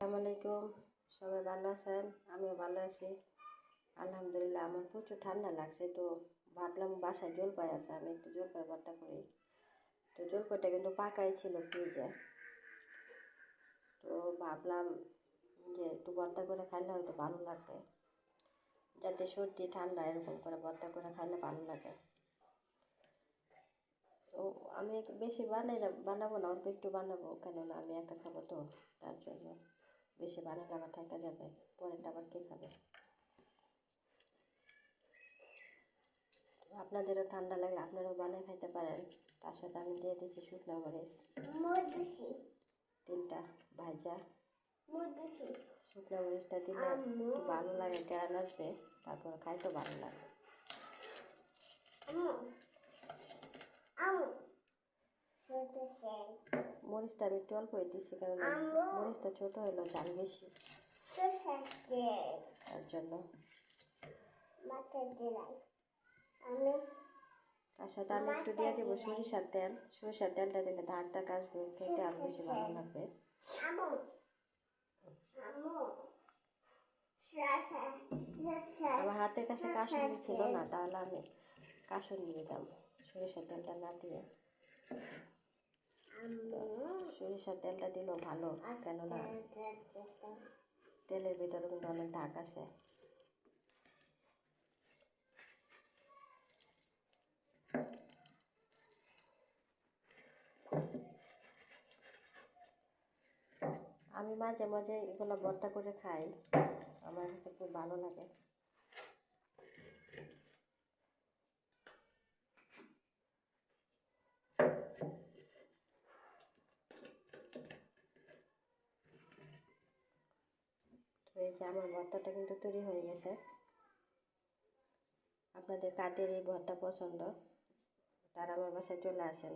আসসালামু আলাইকুম, সবাই ভালো আছেন? আমিও ভালো আছি আলহামদুলিল্লাহ। আমার প্রচুর ঠান্ডা লাগছে, তো ভাবলাম বাসায় জলপাই আছে, আমি একটু জলপাই ভর্তা করি। তো জলপাইটা কিন্তু পাকাই ছিল ফ্রিজে, তো ভাবলাম যে একটু ভর্তা করে খাইলে হয়তো ভালো লাগবে, যাতে সর্দি ঠান্ডা এরকম করে ভর্তা করে খাইলে ভালো লাগে। তো আমি বেশি বানাবো না, অল্প একটু বানাবো, কেননা আমি একা খাবো, তো তার জন্য বেশি বানালে আবার থাকা যাবে, পরেরটা আবার কে খাবে। আপনাদেরও ঠান্ডা লাগলে আপনারাও বানিয়ে খাইতে পারেন। তার সাথে আমি দিয়ে দিচ্ছি শুকনো মরিচ 3টা ভাজা। শুকনো মরিচটা দিলে একটু ভালো লাগে, গ্রান আসবে, তারপর খাইতে ভালো লাগে। মরিচটা আমি একটু অল্প দিচ্ছি, কারণ মরিচটা ছোটো হলো ঝাল বেশি, তার জন্য। তার সাথে আমি একটু দিয়ে দেবো সরিষার তেল। সরিষার তেলটা দিলে ধারটা কাশবে, খেতে আরও বেশি ভালো লাগবে। আমার হাতের কাছে কাসুন্দি ছিল না, তাহলে আমি কাসুন্দি দিতাম সরিষার তেলটা না দিয়ে। সরিষার তেলটা দিলেও ভালো, কেননা তেলের ভিতরে কিন্তু অনেক দাগ আছে। আমি মাঝে মাঝে এগুলো ভর্তা করে খাই, আমার কাছে খুব ভালো লাগে। তো এই যে আমার ভর্তাটা কিন্তু তৈরি হয়ে গেছে। আপনাদের কাদের এই ভর্তা পছন্দ, তারা আমার বাসায় চলে আসেন।